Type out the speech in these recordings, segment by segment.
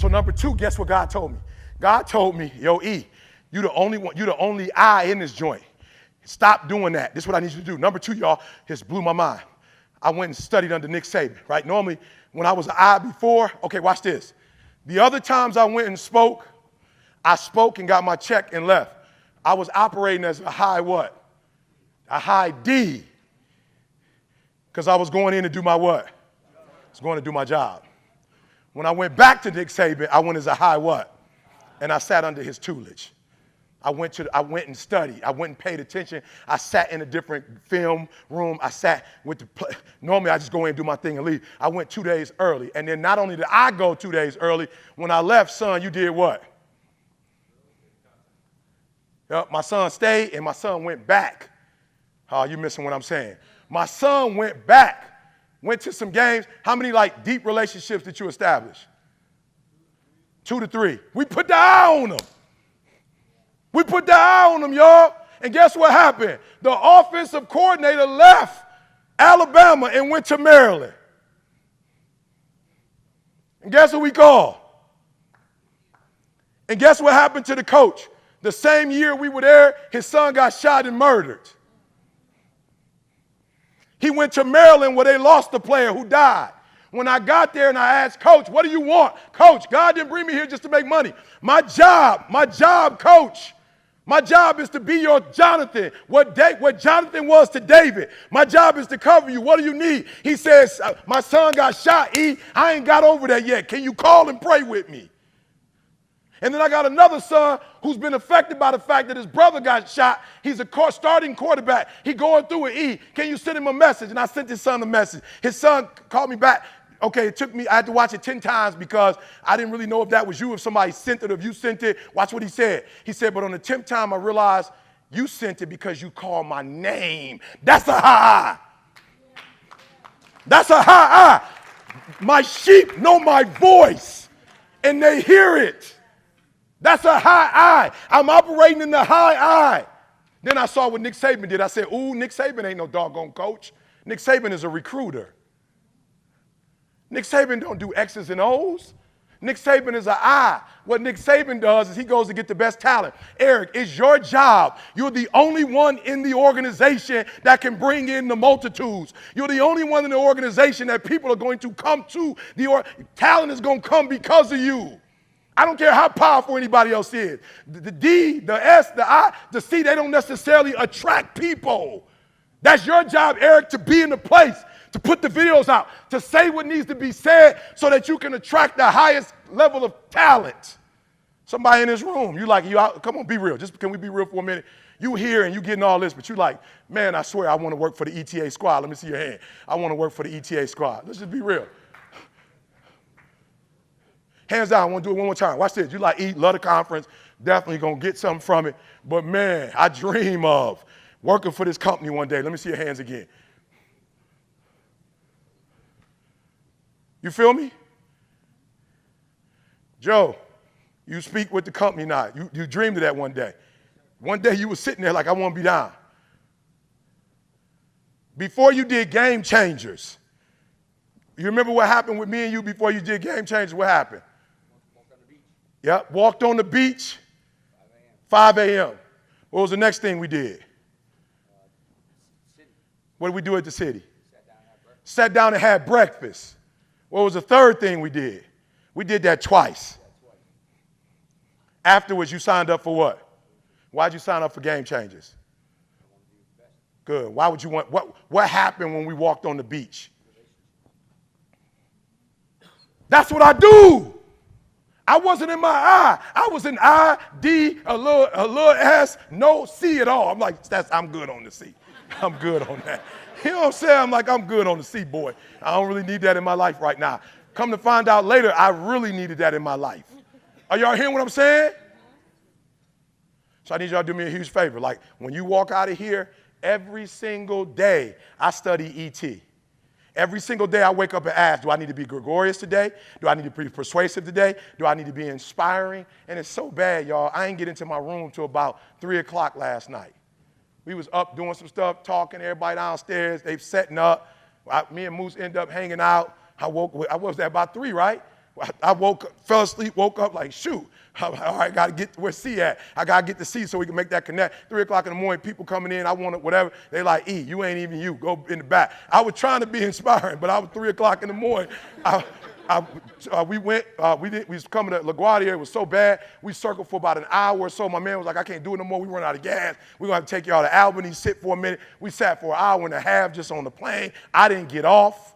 So number two, guess what God told me? God told me, yo, E, you the only one, you the only I in this joint. Stop doing that. This is what I need you to do. Number two, y'all, this blew my mind. I went and studied under Nick Saban, right? Normally, when I was an I before, okay, watch this. The other times I went and spoke, I spoke and got my check and left. I was operating as a high what? A high D. Because I was going in to do my what? I was going to do my job. When I went back to Nick Saban, I went as a high what? And I sat under his tutelage. I went and studied. I went and paid attention. I sat in a different film room. I sat with the normally I just go in and do my thing and leave. I went 2 days early. And then not only did I go 2 days early, when I left, son, you did what? Yep, my son stayed and my son went back. Oh, you missing what I'm saying. My son went back, went to some games. How many like deep relationships did you establish? 2 to 3. We put the eye on them. We put the eye on them, y'all. And guess what happened? The offensive coordinator left Alabama and went to Maryland. And guess what we call? And guess what happened to the coach? The same year we were there, his son got shot and murdered. He went to Maryland where they lost a player who died. When I got there and I asked, Coach, what do you want? Coach, God didn't bring me here just to make money. My job, Coach. My job is to be your Jonathan, what Jonathan was to David. My job is to cover you. What do you need? He says, my son got shot, E. I ain't got over that yet. Can you call and pray with me? And then I got another son who's been affected by the fact that his brother got shot. He's a starting quarterback. He going through it, E. Can you send him a message? And I sent his son a message. His son called me back. Okay, I had to watch it 10 times because I didn't really know if that was you, if somebody sent it, or if you sent it. Watch what he said. He said, but on the 10th time, I realized you sent it because you called my name. That's a high eye. That's a high eye. My sheep know my voice, and they hear it. That's a high eye. I'm operating in the high eye. Then I saw what Nick Saban did. I said, ooh, Nick Saban ain't no doggone coach. Nick Saban is a recruiter. Nick Saban don't do X's and O's. Nick Saban is an I. What Nick Saban does is he goes to get the best talent. Eric, it's your job. You're the only one in the organization that can bring in the multitudes. You're the only one in the organization that people are going to come to. Talent is going to come because of you. I don't care how powerful anybody else is. The D, the S, the I, the C, they don't necessarily attract people. That's your job, Eric, to be in the place, to put the videos out, to say what needs to be said so that you can attract the highest level of talent. Somebody in this room, come on, be real. Can we be real for a minute? You here and you getting all this, but you like, man, I swear I want to work for the ETA squad. Let me see your hand. I want to work for the ETA squad. Let's just be real. Hands down, I want to do it one more time. Watch this. You like eat, love the conference, definitely going to get something from it. But man, I dream of working for this company one day. Let me see your hands again. You feel me? Joe, you speak with the company now. You dreamed of that one day. One day you were sitting there like, I want to be down. Before you did Game Changers, you remember what happened with me and you before you did Game Changers? What happened? Walked on the beach. Yep, walked on the beach, 5 a.m. What was the next thing we did? City. What did we do at the city? Sat down and had breakfast. What was the third thing we did? We did that twice. Afterwards, you signed up for what? Why'd you sign up for Game Changers? Good. Why would you want, what happened when we walked on the beach? That's what I do. I wasn't in my I. I was in I, D, a little S, no C at all. I'm like, I'm good on the C. I'm good on that. You know what I'm saying? I'm like, I'm good on the C, boy. I don't really need that in my life right now. Come to find out later, I really needed that in my life. Are y'all hearing what I'm saying? So I need y'all to do me a huge favor. Like, when you walk out of here, every single day, I study ET. Every single day I wake up and ask, do I need to be gregarious today? Do I need to be persuasive today? Do I need to be inspiring? And it's so bad, y'all. I didn't get into my room till about 3 o'clock last night. We was up doing some stuff, talking, everybody downstairs. They setting up. Me and Moose end up hanging out. I was there about 3, right? I fell asleep, woke up like, shoot. All right, got to get where C at. I got to get to C so we can make that connect. 3 o'clock in the morning, people coming in, I want it, whatever. They like, E, you ain't even you. Go in the back. I was trying to be inspiring, but I was 3 o'clock in the morning. We was coming to LaGuardia. It was so bad. We circled for about an hour or so. My man was like, I can't do it no more. We run out of gas. We're going to have to take y'all to Albany, sit for a minute. We sat for an hour and a half just on the plane. I didn't get off.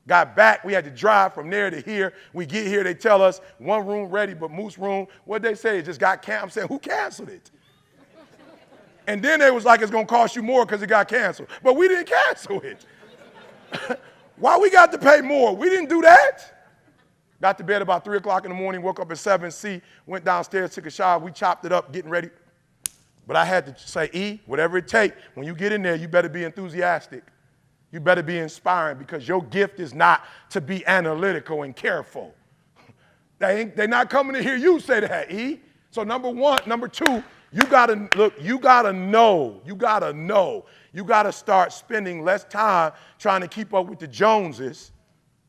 Got back, we had to drive from there to here. We get here, they tell us, one room ready, but Moose room, what'd they say? It just got canceled. I'm saying, who canceled it? And then they was like, it's gonna cost you more because it got canceled. But we didn't cancel it. Why we got to pay more? We didn't do that. Got to bed about 3 o'clock in the morning, woke up at 7C, went downstairs, took a shower, we chopped it up, getting ready. But I had to say, E, whatever it takes, when you get in there, you better be enthusiastic. You better be inspiring because your gift is not to be analytical and careful. They're not coming to hear you say that, E. So number one, number two, you gotta know. You gotta start spending less time trying to keep up with the Joneses,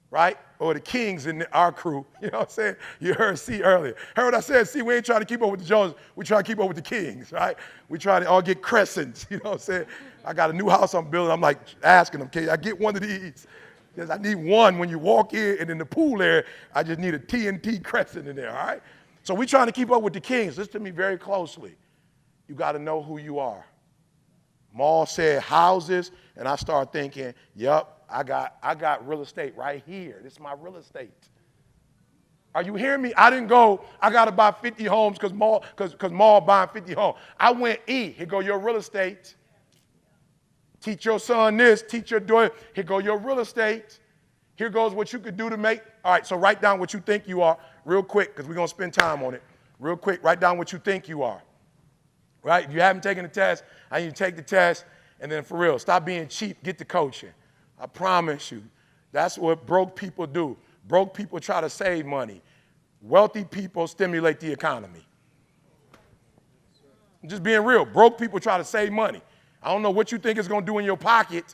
right? Or the Kings in our crew. You know what I'm saying? You heard C earlier. Heard what I said? See, we ain't trying to keep up with the Joneses. We trying to keep up with the Kings, right? We trying to all get crescents. You know what I'm saying? I got a new house I'm building. I'm like asking them, can I get one of these? Because I need one when you walk in, and in the pool area, I just need a TNT crescent in there, all right? So we trying to keep up with the Kings. Listen to me very closely. You got to know who you are. Maul said houses, and I started thinking, yep, I got real estate right here. This is my real estate. Are you hearing me? I didn't go, I got to buy 50 homes because Maul buying 50 homes. I went E, here go your real estate. Teach your son this, teach your daughter. Here go your real estate. Here goes what you could do to make. All right, so write down what you think you are real quick because we're going to spend time on it. Real quick, write down what you think you are. Right? If you haven't taken the test, I need you to take the test. And then for real, stop being cheap, get the coaching. I promise you, that's what broke people do. Broke people try to save money. Wealthy people stimulate the economy. I'm just being real. Broke people try to save money. I don't know what you think it's going to do in your pocket.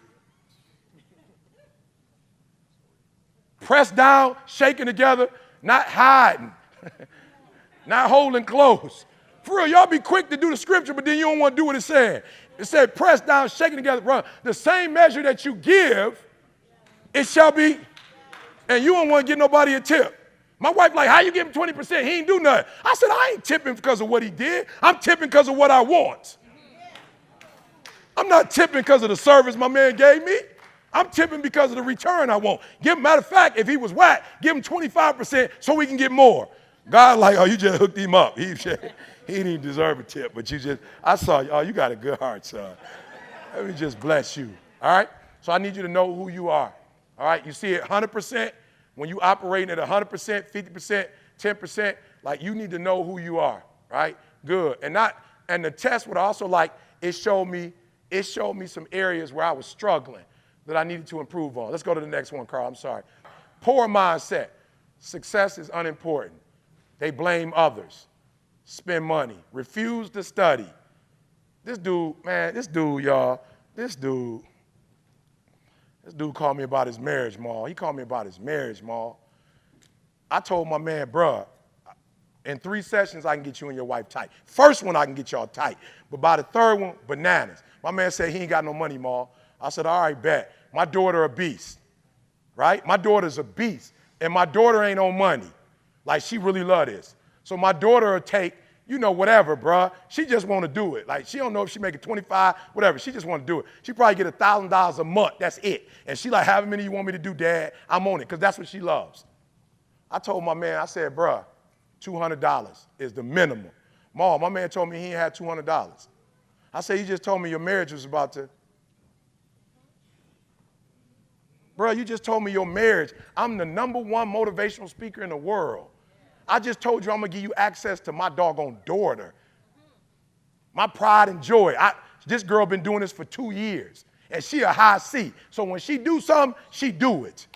Pressed down, shaking together, not hiding, not holding close. For real, y'all be quick to do the scripture, but then you don't want to do what it said. It said, pressed down, shaking together, run. The same measure that you give, it shall be, and you don't want to give nobody a tip. My wife like, how you give him 20%? He ain't do nothing. I said, I ain't tipping because of what he did. I'm tipping because of what I want. I'm not tipping because of the service my man gave me. I'm tipping because of the return I want. Matter of fact, if he was whack, give him 25% so we can get more. God like, oh, you just hooked him up. He didn't deserve a tip, but I saw you. Oh, you got a good heart, son. Let me just bless you. All right? So I need you to know who you are. All right? You see it 100%. When you operating at 100%, 50%, 10%, like you need to know who you are, right? Good. And the test would also it showed me some areas where I was struggling that I needed to improve on. Let's go to the next one, Carl. I'm sorry. Poor mindset. Success is unimportant. They blame others. Spend money. Refuse to study. This dude, y'all, this dude called me about his marriage, Maul. He called me about his marriage, Maul. I told my man, bruh, in 3 sessions, I can get you and your wife tight. First one, I can get y'all tight. But by the third one, bananas. My man said he ain't got no money, Maul. I said, all right, bet. My daughter a beast, right? My daughter's a beast. And my daughter ain't on money. Like, she really love this. So my daughter will take, whatever, bruh. She just want to do it. Like, she don't know if she making 25, whatever. She just want to do it. She probably get $1,000 a month. That's it. And she like, however many you want me to do, Dad, I'm on it, because that's what she loves. I told my man, I said, bruh, $200 is the minimum. Mom, my man told me he ain't had $200. I said, you just told me your marriage was about to. Bruh, you just told me your marriage. I'm the #1 motivational speaker in the world. I just told you I'm going to give you access to my doggone daughter. My pride and joy. This girl been doing this for 2 years, and she a high C. So when she do something, she do it.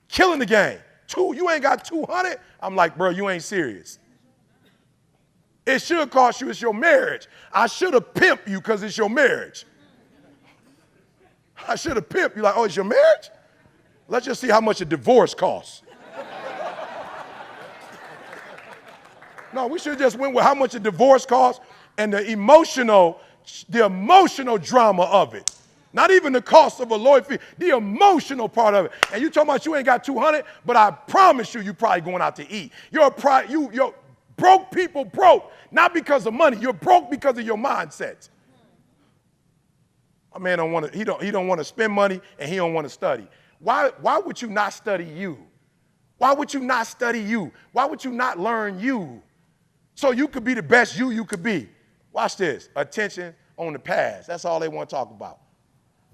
Killing the game. You ain't got 200? I'm like, bro, you ain't serious. It should cost you. It's your marriage. I should have pimped you because it's your marriage. I should have pimped you like, oh, it's your marriage? Let's just see how much a divorce costs. No, we should have just went with how much a divorce costs and the emotional drama of it. Not even the cost of a lawyer fee, the emotional part of it. And you talking about you ain't got 200, but I promise you probably going out to eat. You're broke people broke, not because of money. You're broke because of your mindset. My man he don't want to spend money and he don't want to study. Why would you not study you? Why would you not study you? Why would you not learn you? So you could be the best you could be. Watch this. Attention on the past. That's all they want to talk about.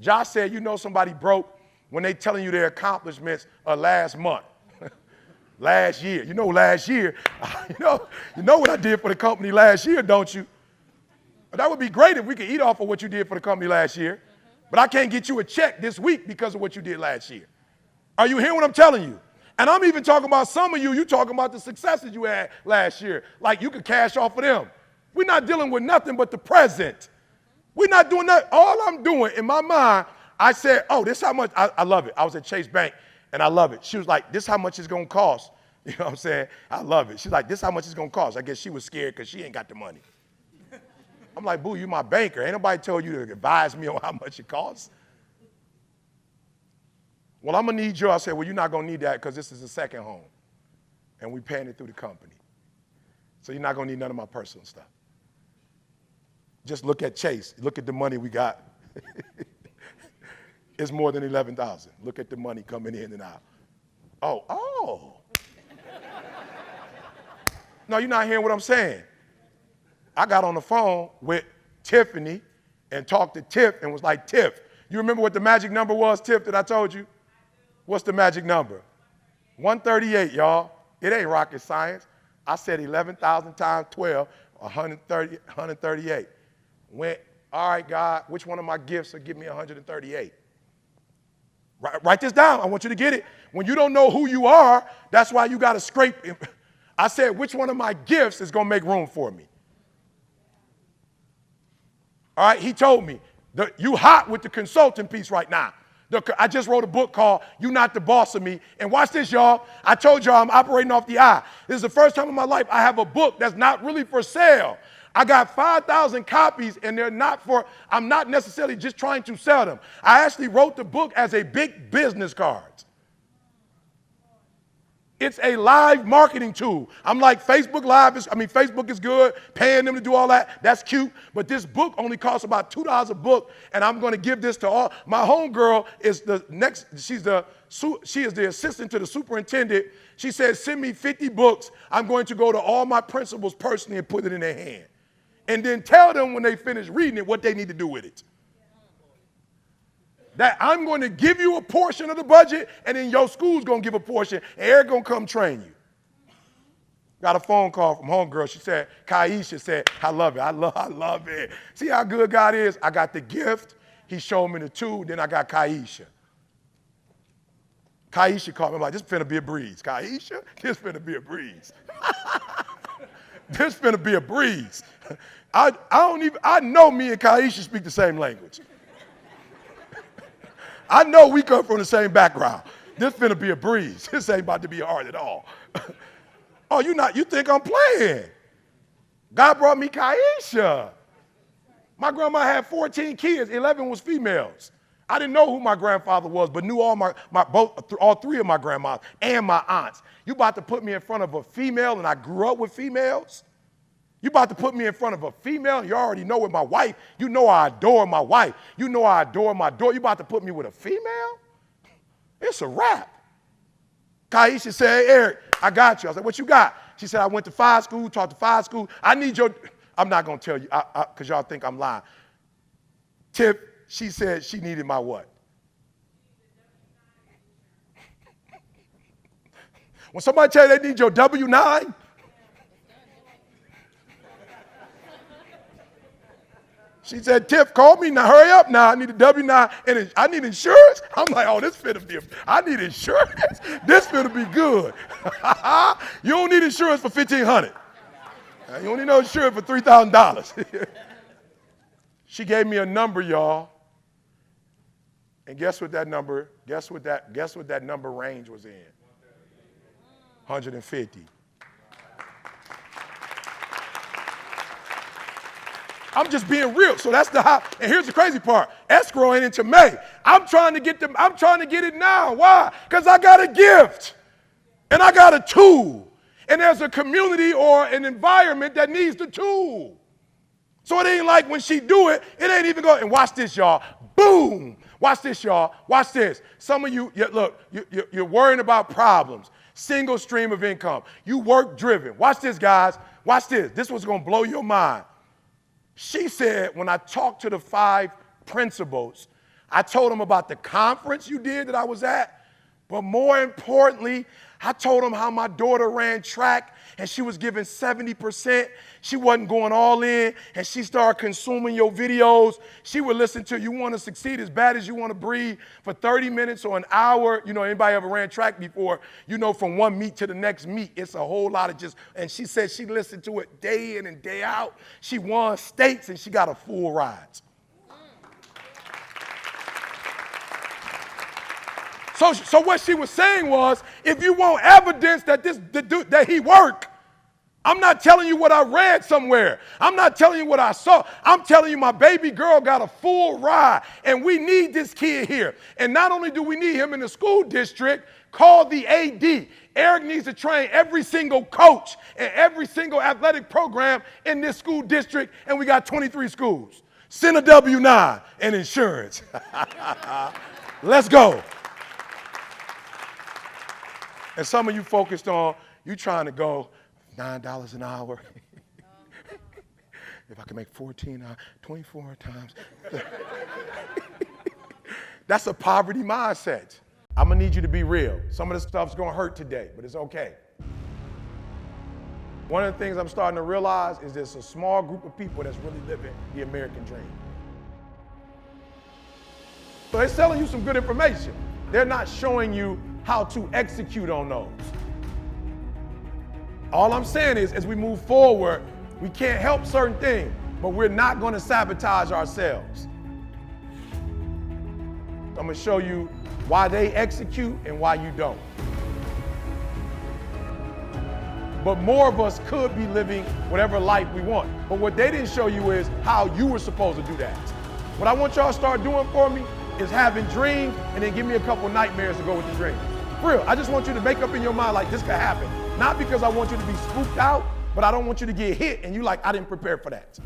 Josh said, you know somebody broke when they telling you their accomplishments of last month. Last year. You know last year. You know what I did for the company last year, don't you? That would be great if we could eat off of what you did for the company last year. But I can't get you a check this week because of what you did last year. Are you hearing what I'm telling you? And I'm even talking about some of you talking about the successes you had last year. Like you could cash off of them. We're not dealing with nothing but the present. We're not doing that. All I'm doing in my mind, I said, oh, this is how much, I love it. I was at Chase Bank and I love it. She was like, this is how much it's going to cost. You know what I'm saying? I love it. She's like, this is how much it's going to cost. I guess she was scared because she ain't got the money. I'm like, boo, you my banker. Ain't nobody told you to advise me on how much it costs. Well, I'm going to need you. I said, well, you're not going to need that because this is a second home. And we paying it through the company. So you're not going to need none of my personal stuff. Just look at Chase. Look at the money we got. It's more than $11,000. Look at the money coming in and out. Oh. No, you're not hearing what I'm saying. I got on the phone with Tiffany and talked to Tiff and was like, Tiff, you remember what the magic number was, Tiff, that I told you? What's the magic number? 138, y'all. It ain't rocket science. I said 11,000 times 12, 138. Went, all right, God, which one of my gifts will give me 138? Write this down. I want you to get it. When you don't know who you are, that's why you got to scrape. I said, which one of my gifts is going to make room for me? All right, he told me, you hot with the consulting piece right now. I just wrote a book called You Not the Boss of Me. And watch this, y'all. I told y'all I'm operating off the eye. This is the first time in my life I have a book that's not really for sale. I got 5,000 copies, and I'm not necessarily just trying to sell them. I actually wrote the book as a big business card. It's a live marketing tool. I'm like, Facebook is good, paying them to do all that. That's cute. But this book only costs about $2 a book, and I'm going to give this to all. My homegirl is she is the assistant to the superintendent. She said, send me 50 books. I'm going to go to all my principals personally and put it in their hand. And then tell them when they finish reading it what they need to do with it. That I'm going to give you a portion of the budget, and then your school's going to give a portion, and Eric going to come train you. Got a phone call from homegirl. She said, Kaisha said, I love it. I love it. See how good God is? I got the gift. He showed me the tool. Then I got Kaisha. Kaisha called me. I'm like, this finna be a breeze. Kaisha, this finna be a breeze. This finna be a breeze. I know me and Kaisha speak the same language. I know we come from the same background. This finna be a breeze. This ain't about to be hard at all. Oh, you think I'm playing. God brought me Kaisha. My grandma had 14 kids, 11 was females. I didn't know who my grandfather was, but knew all three of my grandmas and my aunts. You about to put me in front of a female, and I grew up with females? You about to put me in front of a female? You already know with my wife. You know I adore my wife. You know I adore my daughter. You about to put me with a female? It's a wrap. Kaisha said, hey, Eric, I got you. I said, what you got? She said, I went to fire school, taught to fire school. I'm not going to tell you because y'all think I'm lying. Tiff, she said she needed my what? When somebody tell you they need your W-9, she said, Tiff, call me now. Hurry up now. I need a W-9 and I need insurance. I'm like, oh, I need insurance. This finna be good. You don't need insurance for $1,500. You don't need no insurance for $3,000. She gave me a number, y'all. And guess what that number range was in? 150. I'm just being real. So that's the how. And here's the crazy part. Escrow ain't until May. I'm trying to get it now. Why? Because I got a gift. And I got a tool. And there's a community or an environment that needs the tool. So it ain't like when she do it, it ain't even going, and watch this, y'all. Boom. Watch this, y'all. Watch this. Some of you, look, you're worrying about problems. Single stream of income. You work driven. Watch this, guys. Watch this. This was going to blow your mind. She said, when I talked to the 5 principals, I told them about the conference you did that I was at, but more importantly, I told them how my daughter ran track and she was giving 70%. She wasn't going all in, and she started consuming your videos. She would listen to You Want to Succeed as Bad as You Want to Breathe for 30 minutes or an hour. You know, anybody ever ran track before, you know, from one meet to the next meet, it's a whole lot of just, and she said she listened to it day in and day out. She won states and she got a full rides. So what she was saying was, if you want evidence that that he worked, I'm not telling you what I read somewhere. I'm not telling you what I saw. I'm telling you my baby girl got a full ride, and we need this kid here. And not only do we need him in the school district, call the AD. Eric needs to train every single coach and every single athletic program in this school district, and we got 23 schools. Send a W-9 and insurance. Let's go. And some of you focused on, you trying to go $9 an hour. If I can make 24 times. That's a poverty mindset. I'm gonna need you to be real. Some of this stuff's gonna hurt today, but it's okay. One of the things I'm starting to realize is there's a small group of people that's really living the American dream. So they're selling you some good information. They're not showing you how to execute on those. All I'm saying is, as we move forward, we can't help certain things, but we're not going to sabotage ourselves. I'm going to show you why they execute and why you don't. But more of us could be living whatever life we want. But what they didn't show you is how you were supposed to do that. What I want y'all to start doing for me is having dreams and then give me a couple nightmares to go with the dreams. For real, I just want you to make up in your mind like this could happen. Not because I want you to be spooked out, but I don't want you to get hit and you like, I didn't prepare for that.